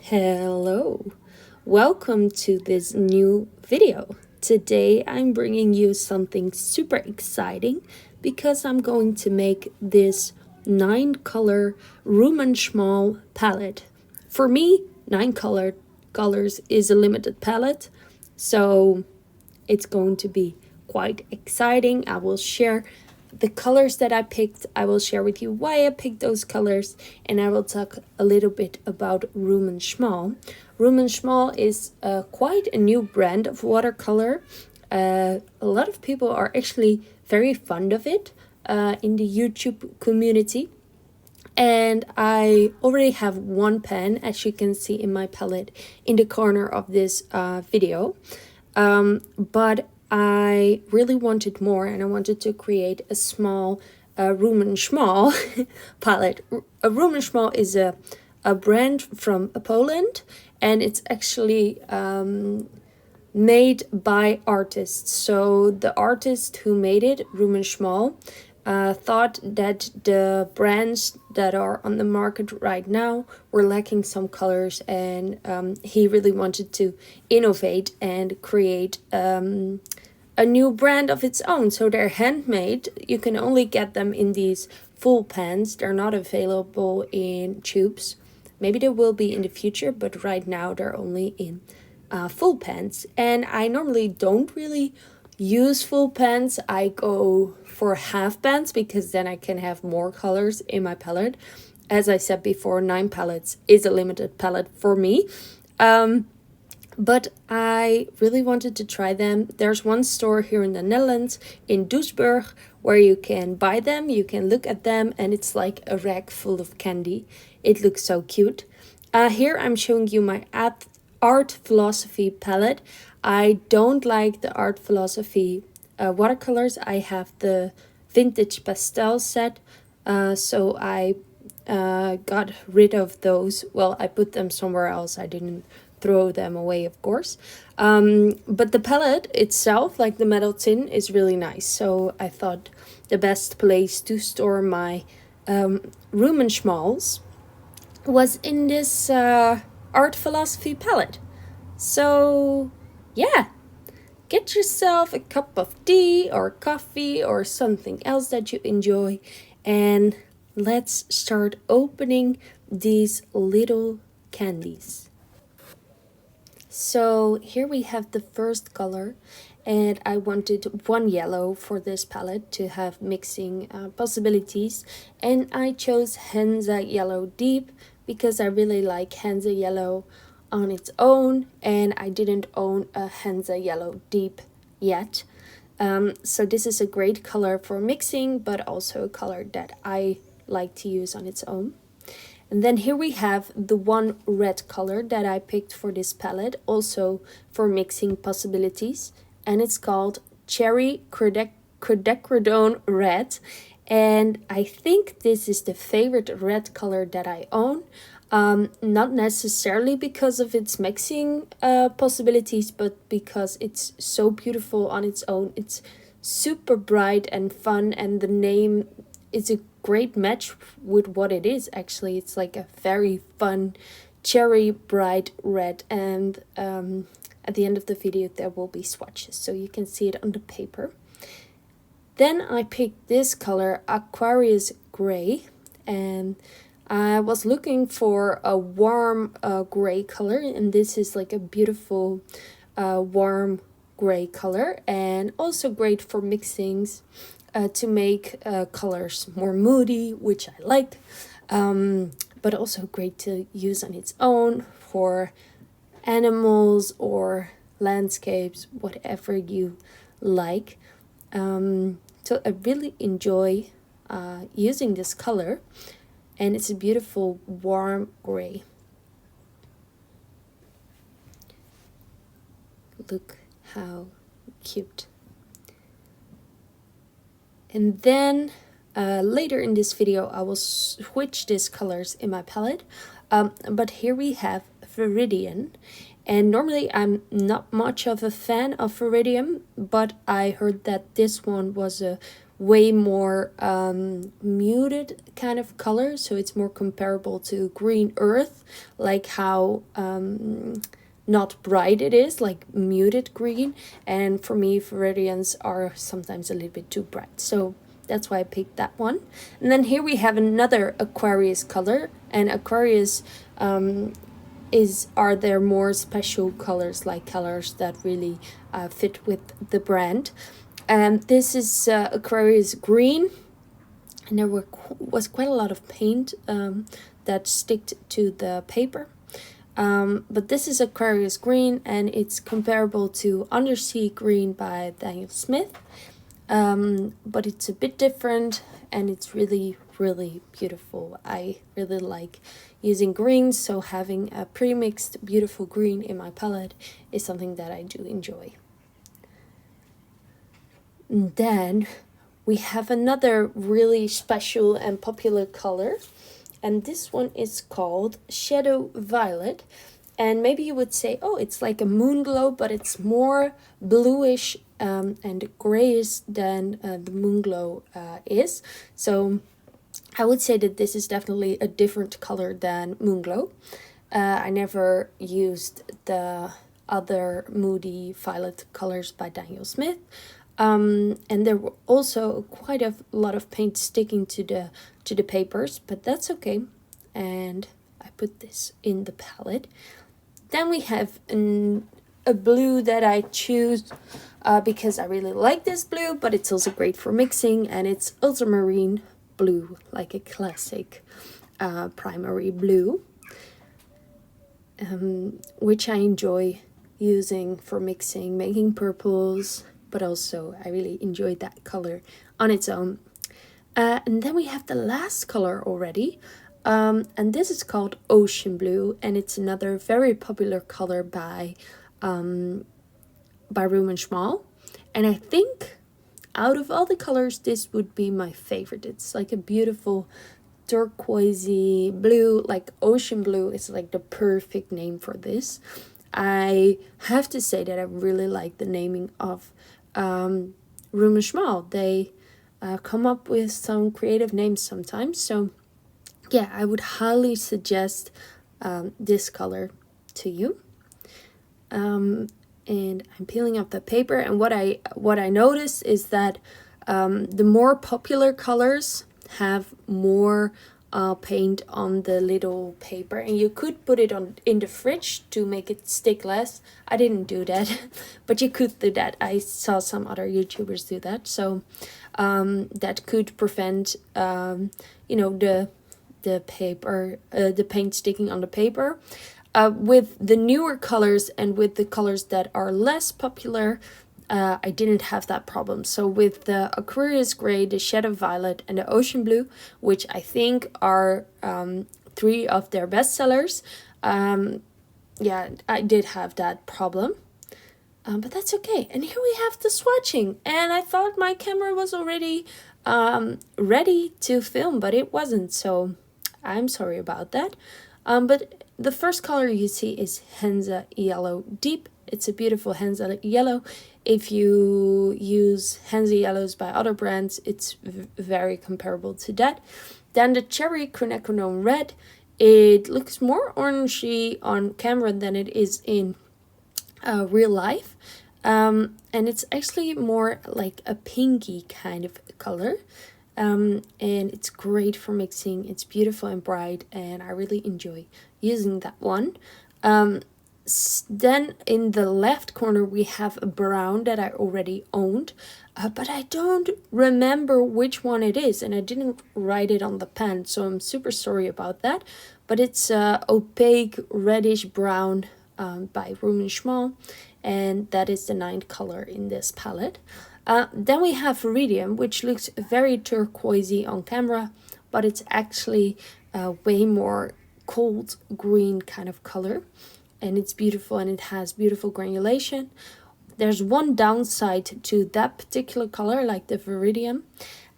Hello, welcome to this new video. Today I'm bringing you something super exciting because I'm going to make this 9-color Schmal palette. For me, 9 colors is a limited palette, so it's going to be quite exciting. I will share the colors that I picked. I will share with you why I picked those colors, and I will talk a little bit about Schmal. Schmal is quite a new brand of watercolor. A lot of people are actually very fond of it in the YouTube community. And I already have one pen, as you can see in my palette in the corner of this video. But I really wanted more, and I wanted to create a small Schmal palette. A Schmal is a brand from Poland, and it's actually made by artists. So the artist who made it, Schmal, thought that the brands that are on the market right now were lacking some colors, and he really wanted to innovate and create a new brand of its own. So they're handmade. You can only get them in these full pans. They're not available in tubes. Maybe they will be in the future, but right now they're only in full pans. And I normally don't really use full pans. I go for half pans because then I can have more colors in my palette. As I said before, 9 palettes is a limited palette for me. But I really wanted to try them. There's one store here in the Netherlands, in Duisburg, where you can buy them, you can look at them, and it's like a rack full of candy. It looks so cute. Here I'm showing you my art philosophy palette. I don't like the art philosophy watercolors. I have the vintage pastel set, so I got rid of those. Well, I put them somewhere else. I didn't throw them away, of course. But the palette itself, like the metal tin, is really nice. So I thought the best place to store my Schmals was in this art philosophy palette. So yeah, get yourself a cup of tea or coffee or something else that you enjoy, and let's start opening these little candies. So here we have the first color, and I wanted one yellow for this palette to have mixing possibilities, and I chose Hanze Yellow Deep because I really like Hanze Yellow on its own, and I didn't own a Hanze Yellow Deep yet. So this is a great color for mixing, but also a color that I like to use on its own. And then here we have the one red color that I picked for this palette, also for mixing possibilities. And it's called Cherry Quinacridone Red. And I think this is the favorite red color that I own. Not necessarily because of its mixing possibilities, but because it's so beautiful on its own. It's super bright and fun, and the name is a great match with what it is. Actually, it's like a very fun cherry bright red, and at the end of the video there will be swatches so you can see it on the paper. Then I picked this color, Aquarius Grey, and I was looking for a warm gray color, and this is like a beautiful warm gray color, and also great for mixings. To make colors more moody, which I like, but also great to use on its own for animals or landscapes, whatever you like. So I really enjoy using this color, and it's a beautiful warm gray. Look how cute. And then later in this video I will switch these colors in my palette, but here we have Viridian, and normally I'm not much of a fan of Viridian, but I heard that this one was a way more muted kind of color, so it's more comparable to green earth, like how not bright it is, like muted green. And for me, Viridians are sometimes a little bit too bright, so that's why I picked that one. And then here we have another Aquarius color, and Aquarius are there more special colors, like colors that really fit with the brand. And this is Aquarius Green, and there was quite a lot of paint that sticked to the paper. But this is Aquarius Green, and it's comparable to Undersea Green by Daniel Smith. But it's a bit different, and it's really, really beautiful. I really like using greens, so having a pre-mixed beautiful green in my palette is something that I do enjoy. And then we have another really special and popular color, and this one is called Shadow Violet. And maybe you would say, oh, it's like a moon glow, but it's more bluish and grayish than the moon glow is. So I would say that this is definitely a different color than moon glow. I never used the other moody violet colors by Daniel Smith. And there were also quite a lot of paint sticking to the papers, but that's okay. And I put this in the palette. Then we have a blue that I choose because I really like this blue, but it's also great for mixing, and it's ultramarine blue, like a classic primary blue, which I enjoy using for mixing, making purples, but also I really enjoyed that color on its own. And then we have the last color already, and this is called Ocean Blue, and it's another very popular color by Szmal. And I think out of all the colors, this would be my favorite. It's like a beautiful turquoisey blue, like ocean blue is like the perfect name for this. I have to say that I really like the naming of Szmal. They come up with some creative names sometimes, so yeah, I would highly suggest this color to you. And I'm peeling up the paper, and what I noticed is that the more popular colors have more paint on the little paper, and you could put it in the fridge to make it stick less. I didn't do that, but you could do that. I saw some other YouTubers do that, so that could prevent the paper, the paint sticking on the paper. With the newer colors and with the colors that are less popular, I didn't have that problem. So with the Aquarius Grey, the Shadow Violet, and the Ocean Blue, which I think are 3 of their best sellers, yeah, I did have that problem. But that's okay. And here we have the swatching. And I thought my camera was already ready to film, but it wasn't. So I'm sorry about that. But the first color you see is Hanze Yellow Deep. It's a beautiful Hanze Yellow. If you use Hanze Yellows by other brands, it's very comparable to that. Then the Cherry Quinacridone Red. It looks more orangey on camera than it is in real life. And it's actually more like a pinky kind of color. And it's great for mixing. It's beautiful and bright, and I really enjoy using that one. Then in the left corner we have a brown that I already owned, but I don't remember which one it is, and I didn't write it on the pen, so I'm super sorry about that. But it's opaque reddish brown by Szmal, and that is the 9th color in this palette. Then we have Viridian, which looks very turquoisey on camera, but it's actually way more cold green kind of color, and it's beautiful, and it has beautiful granulation. There's one downside to that particular color, like the Viridian,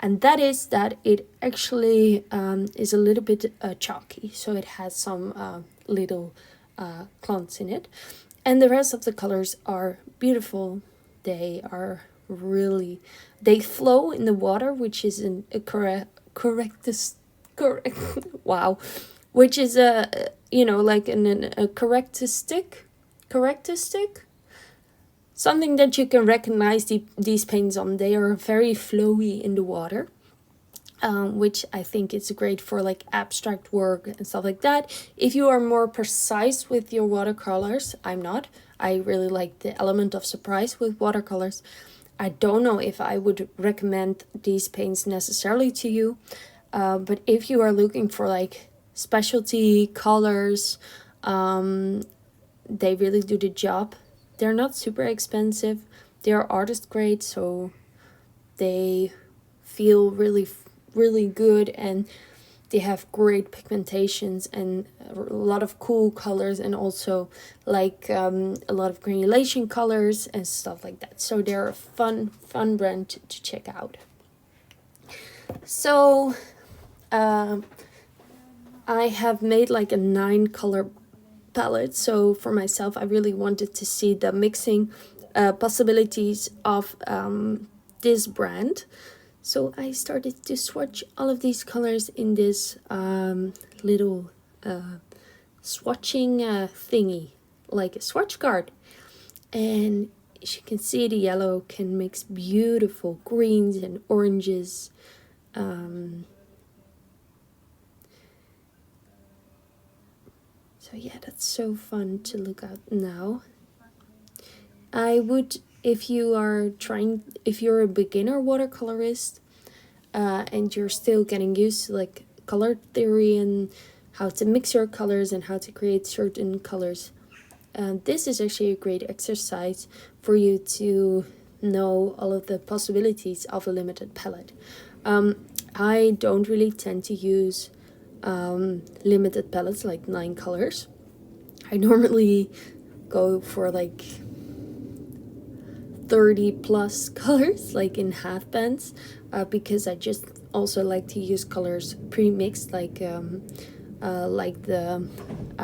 and that is that it actually is a little bit chalky, so it has some little clumps in it. And the rest of the colors are beautiful. They are really, they flow in the water, which is a correct wow, which is a, you know, like a characteristic, something that you can recognize these paints on. They are very flowy in the water, which I think is great for like abstract work and stuff like that. If you are more precise with your watercolors, I'm not. I really like the element of surprise with watercolors. I don't know if I would recommend these paints necessarily to you, but if you are looking for like specialty colors, they really do the job. They're not super expensive. They are artist grade, so they feel really good, and they have great pigmentations and a lot of cool colors, and also like a lot of granulation colors and stuff like that. So they're a fun brand to check out. So I have made like a 9 color palette. So for myself, I really wanted to see the mixing possibilities of this brand. So I started to swatch all of these colors in this little swatching thingy, like a swatch card. And as you can see, the yellow can mix beautiful greens and oranges. So yeah, that's so fun to look at now. I would, if you're a beginner watercolorist, and you're still getting used to like color theory and how to mix your colors and how to create certain colors, this is actually a great exercise for you to know all of the possibilities of a limited palette. I don't really tend to use limited palettes like 9 colors. I normally go for like 30 plus colors, like in half bands, because I just also like to use colors pre-mixed, like the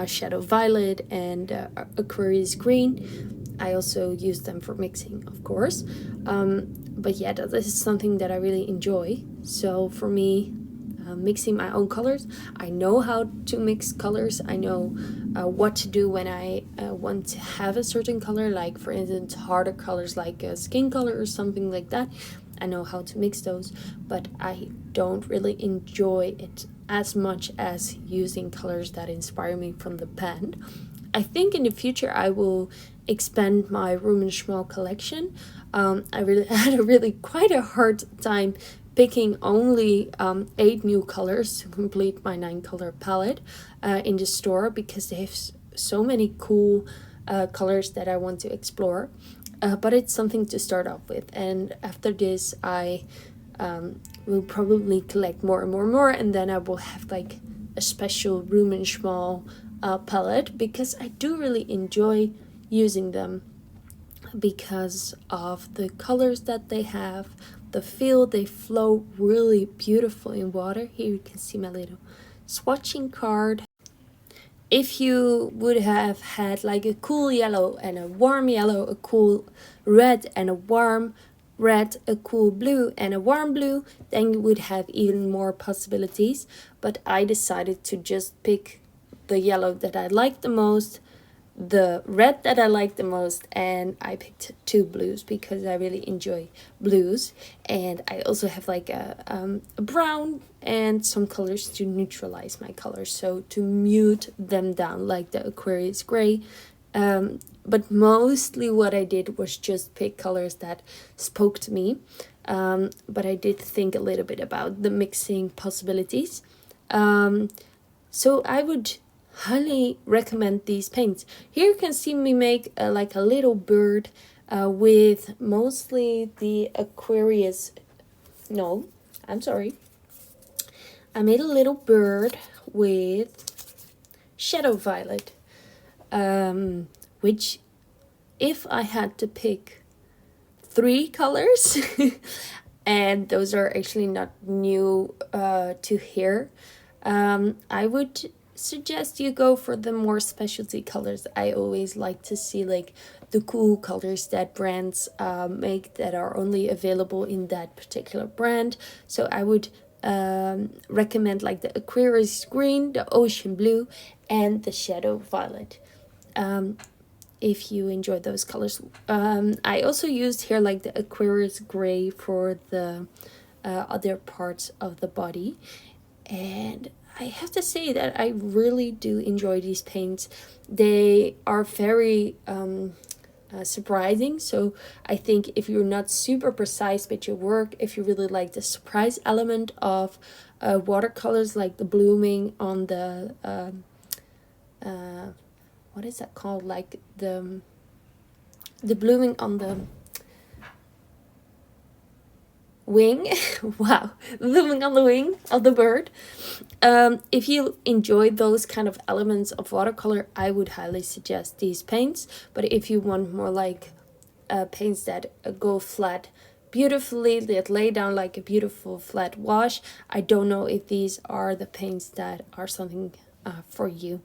Shadow Violet and Aquarius Green. I also use them for mixing, of course. But yeah, this is something that I really enjoy. So for me, mixing my own colors, I know how to mix colors. I know what to do when I want to have a certain color, like for instance harder colors like a skin color or something like that. I know how to mix those, but I don't really enjoy it as much as using colors that inspire me from the pen. I think in the future I will expand my Room and Schmal collection. I really had quite a hard time picking only 8 new colors to complete my 9 color palette in the store, because they have so many cool colors that I want to explore. But it's something to start off with, and after this I will probably collect more and more, and then I will have like a special Room and Schmal palette, because I do really enjoy using them because of the colors that they have, the feel. They flow really beautiful in water. Here you can see my little swatching card. If you would have had like a cool yellow and a warm yellow, a cool red and a warm red, a cool blue and a warm blue, then you would have even more possibilities. But I decided to just pick the yellow that I like the most, the red that I like the most, and I picked 2 blues because I really enjoy blues. And I also have like a brown and some colors to neutralize my colors, so to mute them down, like the Aquarius Grey. But mostly what I did was just pick colors that spoke to me, but I did think a little bit about the mixing possibilities. So I would highly recommend these paints. Here you can see me make like a little bird with mostly the Aquarius. No, I'm sorry. I made a little bird with Shadow Violet, which, if I had to pick 3 colors, and those are actually not new to here, I would suggest you go for the more specialty colors. I always like to see like the cool colors that brands make that are only available in that particular brand. So I would recommend like the Aquarius Green, the Ocean Blue, and the Shadow Violet. If you enjoy those colors. I also used here like the Aquarius Grey for the other parts of the body, and I have to say that I really do enjoy these paints. They are very surprising, so I think if you're not super precise with your work, if you really like the surprise element of watercolors, like the blooming on the what is that called, like the blooming on the wing wow, blooming on the wing of the bird. If you enjoy those kind of elements of watercolor, I would highly suggest these paints. But if you want more like paints that go flat beautifully, that lay down like a beautiful flat wash, I don't know if these are the paints that are something for you.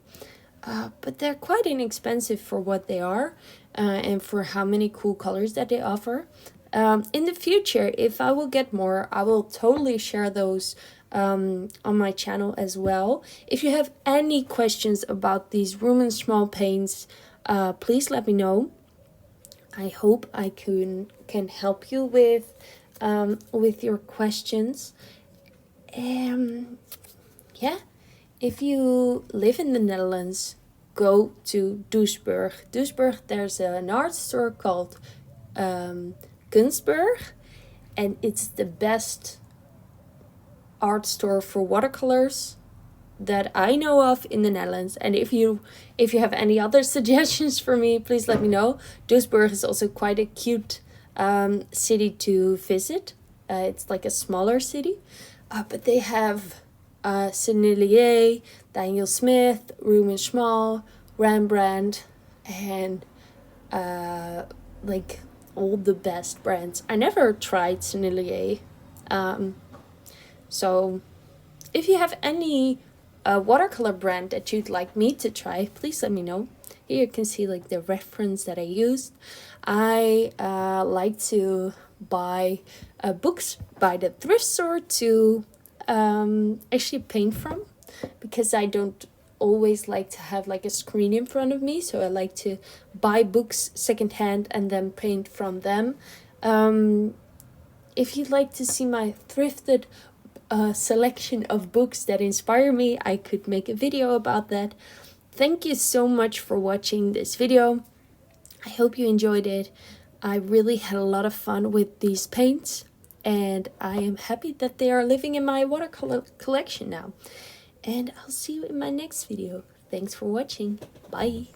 But they're quite inexpensive for what they are, and for how many cool colors that they offer. In the future, if I will get more, I will totally share those on my channel as well. If you have any questions about these room and small paints, please let me know. I hope I can help you with your questions. Yeah. If you live in the Netherlands, go to Doesburg. Doesburg, there's an art store called Kunstberg, and it's the best art store for watercolors that I know of in the Netherlands. And if you have any other suggestions for me, please let me know. Doesburg is also quite a cute city to visit. It's like a smaller city, but they have Sennelier, Daniel Smith, Room & Szmal, Rembrandt, and like all the best brands. I never tried Sennelier. So if you have any watercolor brand that you'd like me to try, please let me know. Here you can see like the reference that I used. I like to buy books by the thrift store to actually paint from, because I don't always like to have like a screen in front of me, so I like to buy books secondhand and then paint from them. If you'd like to see my thrifted selection of books that inspire me, I could make a video about that. Thank you so much for watching this video. I hope you enjoyed it. I really had a lot of fun with these paints, and I am happy that they are living in my watercolor collection now. And I'll see you in my next video. Thanks for watching. Bye.